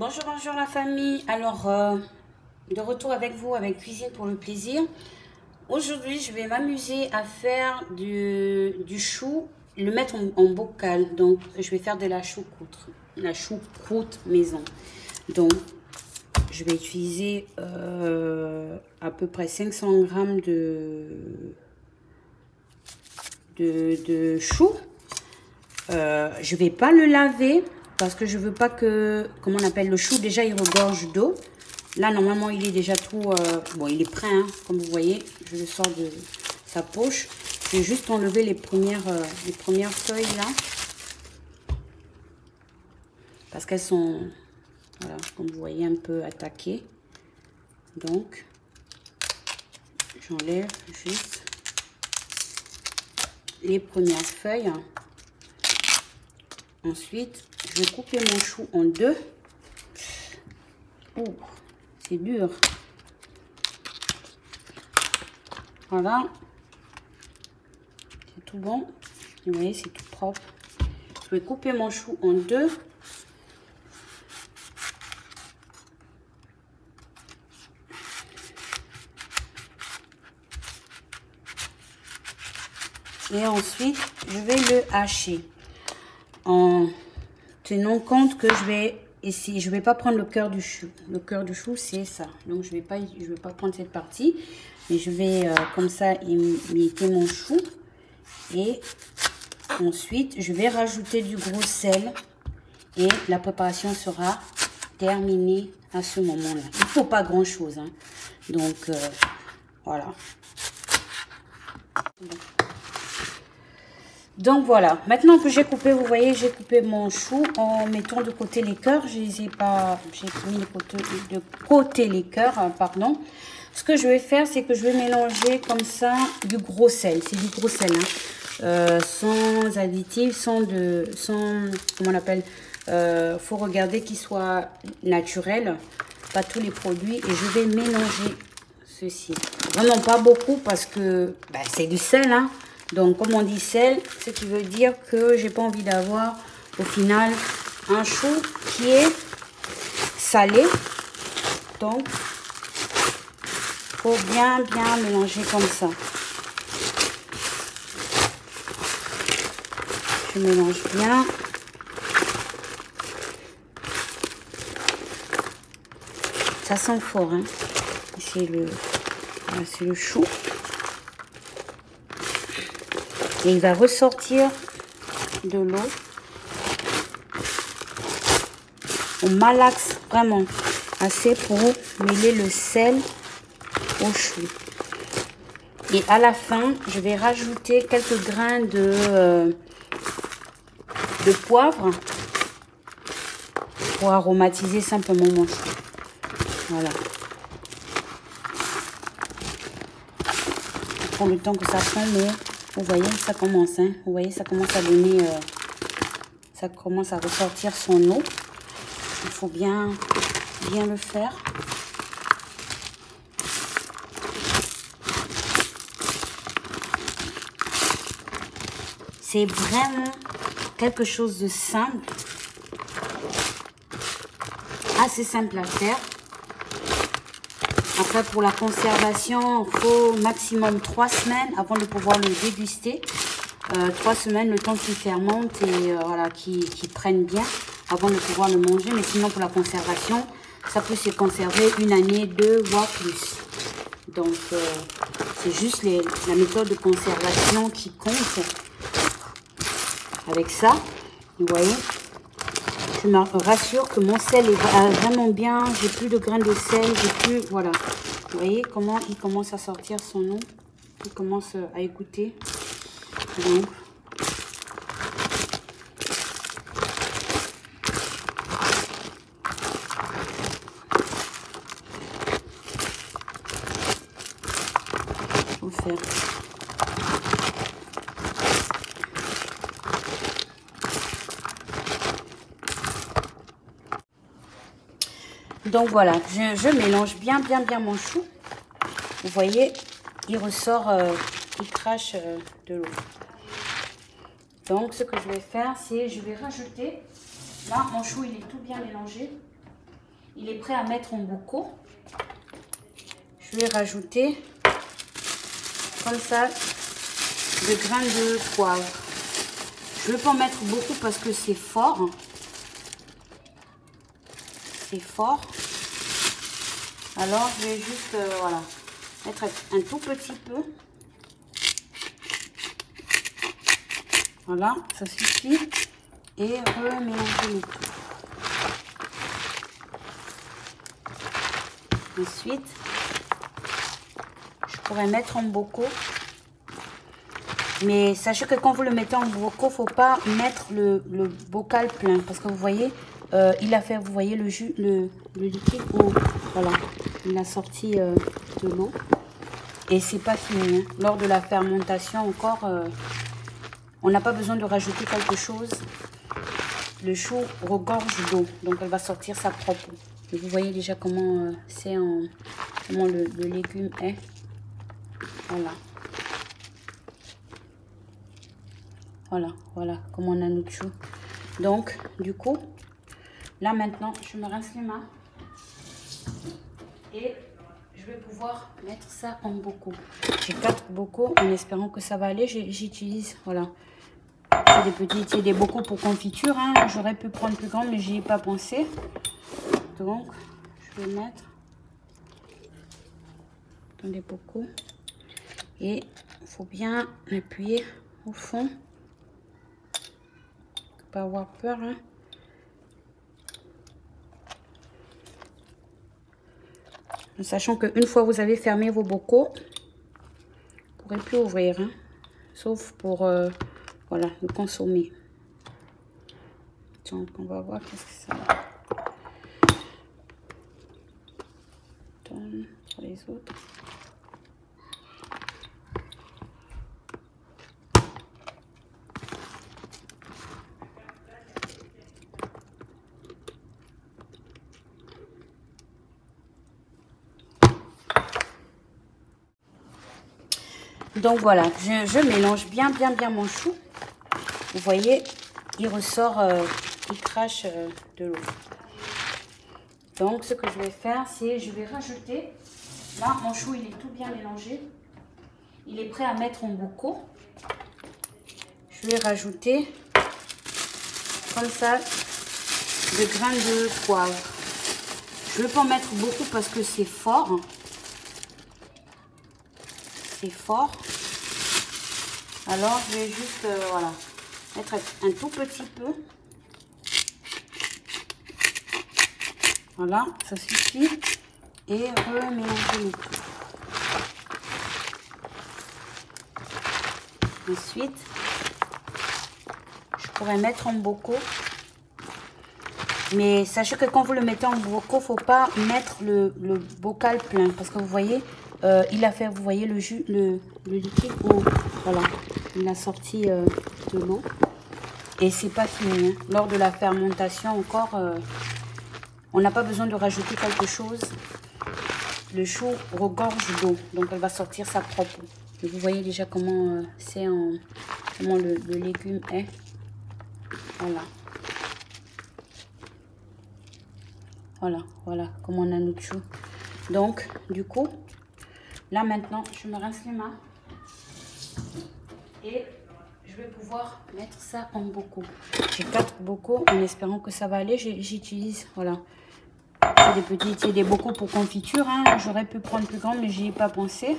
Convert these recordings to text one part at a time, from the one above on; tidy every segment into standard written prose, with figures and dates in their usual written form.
Bonjour, bonjour la famille. Alors, de retour avec vous avec Cuisine pour le plaisir. Aujourd'hui, je vais m'amuser à faire du chou, le mettre en bocal. Donc, je vais faire de la choucroute maison. Donc, je vais utiliser à peu près 500 grammes de chou. Je vais pas le laver parce que je veux pas que, comment on appelle, le chou déjà il regorge d'eau. Là normalement il est déjà tout, bon il est prêt hein, comme vous voyez, je le sors de sa poche. Je vais juste enlever les premières feuilles là parce qu'elles sont, voilà, comme vous voyez un peu attaquées. Donc j'enlève juste les premières feuilles. Ensuite, je vais couper mon chou en deux. Oh, c'est dur. Voilà. C'est tout bon. Vous voyez, c'est tout propre. Je vais couper mon chou en deux. Et ensuite, je vais le hacher. En tenant compte que je vais essayer, je vais pas prendre le cœur du chou. Le cœur du chou, c'est ça. Donc, je vais pas prendre cette partie. Mais je vais, comme ça, imiter mon chou. Et ensuite, je vais rajouter du gros sel. Et la préparation sera terminée à ce moment-là. Il faut pas grand-chose. Hein. Donc, voilà. Donc voilà, maintenant que j'ai coupé, vous voyez, j'ai coupé mon chou en mettant de côté les cœurs. Je les ai pas, j'ai mis de côté les cœurs, pardon. Ce que je vais faire, c'est que je vais mélanger comme ça du gros sel. C'est du gros sel, hein. Sans additifs, sans comment on appelle, faut regarder qu'il soit naturel, pas tous les produits. Et je vais mélanger ceci. Vraiment pas beaucoup parce que ben, c'est du sel, hein. Donc, comme on dit sel, ce qui veut dire que j'ai pas envie d'avoir au final un chou qui est salé. Donc, faut bien mélanger comme ça. Je mélange bien. Ça sent fort, hein. C'est le chou. Et il va ressortir de l'eau. On malaxe vraiment assez pour mêler le sel au chou. Et à la fin, je vais rajouter quelques grains de poivre pour aromatiser simplement mon chou. Voilà. Pour le temps que ça prend, mais vous voyez, ça commence, hein. Vous voyez, ça commence à donner, ça commence à ressortir son eau. Il faut bien le faire. C'est vraiment quelque chose de simple, assez simple à faire. Après, pour la conservation, il faut maximum 3 semaines avant de pouvoir le déguster. 3 semaines, le temps qu'il fermente et voilà, qu'il prenne bien avant de pouvoir le manger. Mais sinon, pour la conservation, ça peut se conserver 1 année, 2, voire plus. Donc, c'est juste la méthode de conservation qui compte. Avec ça, vous voyez, je me rassure que mon sel est vraiment bien. J'ai plus de grains de sel, j'ai plus, voilà. Vous voyez comment il commence à sortir son eau. Il commence à égoutter. Donc, faut faire. Donc voilà, je mélange bien mon chou. Vous voyez, il ressort, il crache de l'eau. Donc ce que je vais faire, c'est je vais rajouter, là mon chou il est tout bien mélangé. il est prêt à mettre en bocaux. Je vais rajouter comme ça de grains de poivre. Je ne vais pas en mettre beaucoup parce que c'est fort. C'est fort. Alors je vais juste voilà, mettre un tout petit peu. Voilà, ça suffit. Et remélanger le tout. Ensuite, je pourrais mettre en bocaux. Mais sachez que quand vous le mettez en bocaux, il ne faut pas mettre le bocal plein. Parce que vous voyez, il a fait, vous voyez le jus, le liquide. Oh, voilà, il a sorti de l'eau. Et c'est pas fini. Hein. Lors de la fermentation encore, on n'a pas besoin de rajouter quelque chose. Le chou regorge d'eau. Donc elle va sortir sa propre eau. Et vous voyez déjà comment c'est comment le légume est. Voilà. Voilà, voilà comment on a notre chou. Donc, du coup, là maintenant, je me rince les mains. Et je vais pouvoir mettre ça en bocaux. J'ai 4 bocaux en espérant que ça va aller. J'utilise, voilà. C'est des petits, c'est des bocaux pour confiture. Hein. J'aurais pu prendre plus grand, mais j'y ai pas pensé. Donc, je vais mettre dans des bocaux. Et il faut bien appuyer au fond. Pas avoir peur. Hein. En sachant qu'une fois vous avez fermé vos bocaux, vous ne pourrez plus ouvrir. Hein. Sauf pour voilà, le consommer. Donc, on va voir qu'est-ce que ça donne pour les autres. Donc voilà, je mélange bien mon chou. Vous voyez, il ressort, il crache de l'eau. Donc ce que je vais faire, c'est je vais rajouter. Là, mon chou, il est tout bien mélangé. Il est prêt à mettre en bocaux. Je vais rajouter comme ça de grains de poivre. Je ne vais pas en mettre beaucoup parce que c'est fort. C'est fort. Alors je vais juste voilà, mettre un tout petit peu. Voilà, ça suffit. Et remélanger le tout. Ensuite, je pourrais mettre en bocaux. Mais sachez que quand vous le mettez en bocaux, il ne faut pas mettre le bocal plein. Parce que vous voyez, il a fait, vous voyez le jus, le liquide. Oh, voilà, il a sorti de l'eau. Et c'est pas fini. Hein. Lors de la fermentation encore, on n'a pas besoin de rajouter quelque chose. Le chou regorge d'eau. Donc elle va sortir sa propre eau. Et vous voyez déjà comment c'est comment le légume est. Voilà. Voilà, voilà comment on a notre chou. Donc, du coup, là maintenant, je me rince les mains. Et je vais pouvoir mettre ça en bocaux. J'ai 4 bocaux en espérant que ça va aller. J'utilise, voilà. C'est des petits, c'est des bocaux pour confiture. Hein. J'aurais pu prendre plus grand, mais j'y ai pas pensé.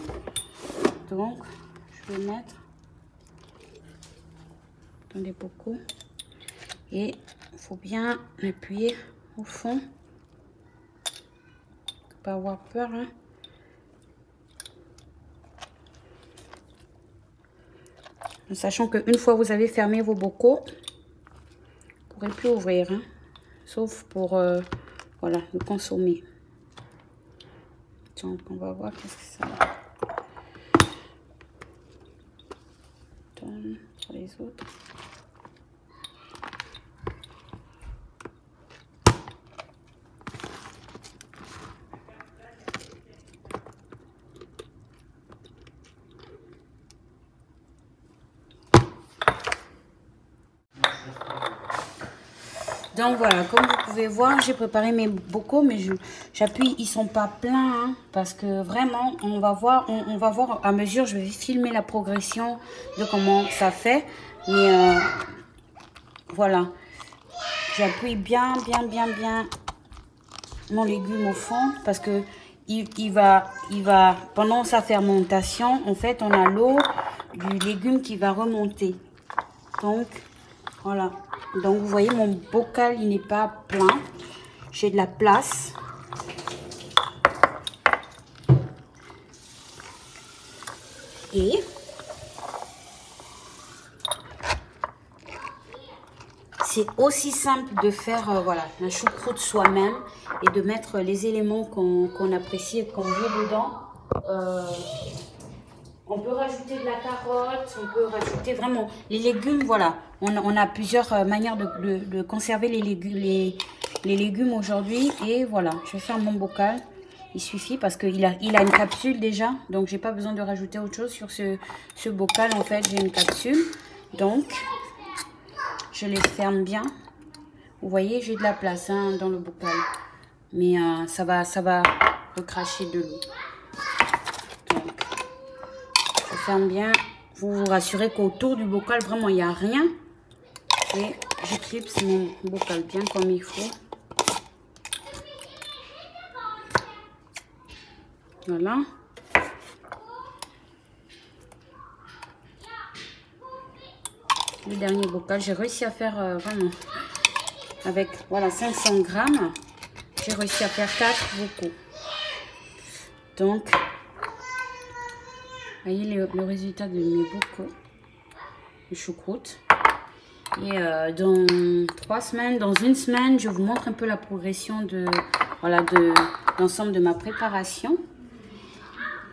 Donc, je vais mettre dans des bocaux. Et il faut bien appuyer au fond. Pas avoir peur. Hein. En sachant qu'une fois vous avez fermé vos bocaux, vous ne pourrez plus ouvrir. Hein. Sauf pour voilà, le consommer. Donc on va voir qu'est-ce que ça donne pour les autres. Donc voilà, comme vous pouvez voir, j'ai préparé mes bocaux, mais j'appuie, ils sont pas pleins, hein, parce que vraiment, on va voir à mesure, je vais filmer la progression de comment ça fait. Mais voilà, j'appuie bien mon légume au fond, parce que il va pendant sa fermentation, en fait, on a l'eau du légume qui va remonter. Donc voilà. Donc vous voyez, mon bocal, il n'est pas plein. J'ai de la place. Et c'est aussi simple de faire voilà, la choucroute soi-même et de mettre les éléments qu'on apprécie et qu'on veut dedans. On peut rajouter de la carotte, on peut rajouter vraiment les légumes, voilà. On a plusieurs manières de conserver les légumes aujourd'hui. Et voilà, je vais faire mon bocal. Il suffit parce qu'il a une capsule déjà. Donc, j'ai pas besoin de rajouter autre chose sur ce bocal. En fait, j'ai une capsule. Donc, je les ferme bien. Vous voyez, j'ai de la place hein, dans le bocal. Mais ça va recracher de l'eau. Ferme bien, vous vous rassurez qu'autour du bocal vraiment il n'y a rien, et j'éclipse mon bocal bien comme il faut. Voilà. Le dernier bocal, j'ai réussi à faire vraiment avec voilà 500 grammes, j'ai réussi à faire 4 bocaux. Donc voyez le résultat de mes bocaux de choucroute. Et dans 3 semaines, dans une semaine, je vous montre un peu la progression de l'ensemble de ma préparation.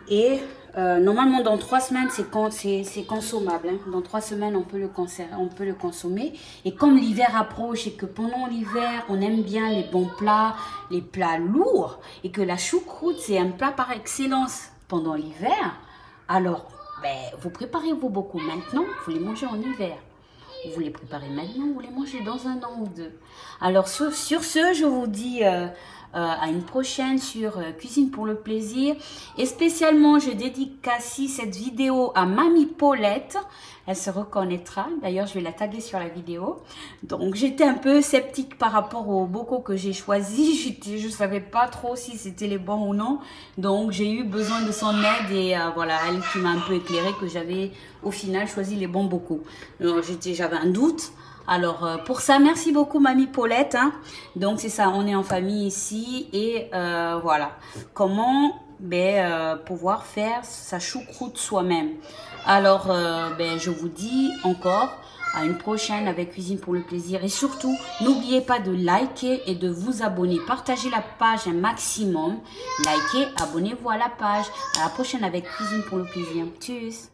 Et normalement, dans 3 semaines, c'est consommable. Hein. Dans 3 semaines, on peut le consommer. Et comme l'hiver approche et que pendant l'hiver, on aime bien les bons plats, les plats lourds, et que la choucroute, c'est un plat par excellence pendant l'hiver. Alors, vous préparez vos bocaux maintenant, vous les mangez en hiver. Vous les préparez maintenant, vous les mangez dans 1 an ou 2. Alors, sur ce, je vous dis à une prochaine sur Cuisine pour le plaisir. Et spécialement, je dédicace cette vidéo à Mamie Paulette. Elle se reconnaîtra. D'ailleurs, je vais la taguer sur la vidéo. Donc, j'étais un peu sceptique par rapport aux bocaux que j'ai choisis. Je ne savais pas trop si c'était les bons ou non. Donc, j'ai eu besoin de son aide. Et voilà, elle qui m'a un peu éclairé que j'avais au final choisi les bons bocaux. J'avais un doute. Alors, pour ça, merci beaucoup, Mamie Paulette. Hein. Donc, c'est ça, on est en famille ici. Et voilà, comment pouvoir faire sa choucroute soi-même. Alors, je vous dis encore à une prochaine avec Cuisine pour le plaisir. Et surtout, n'oubliez pas de liker et de vous abonner. Partagez la page un maximum. Likez, abonnez-vous à la page. À la prochaine avec Cuisine pour le plaisir. Tchuss!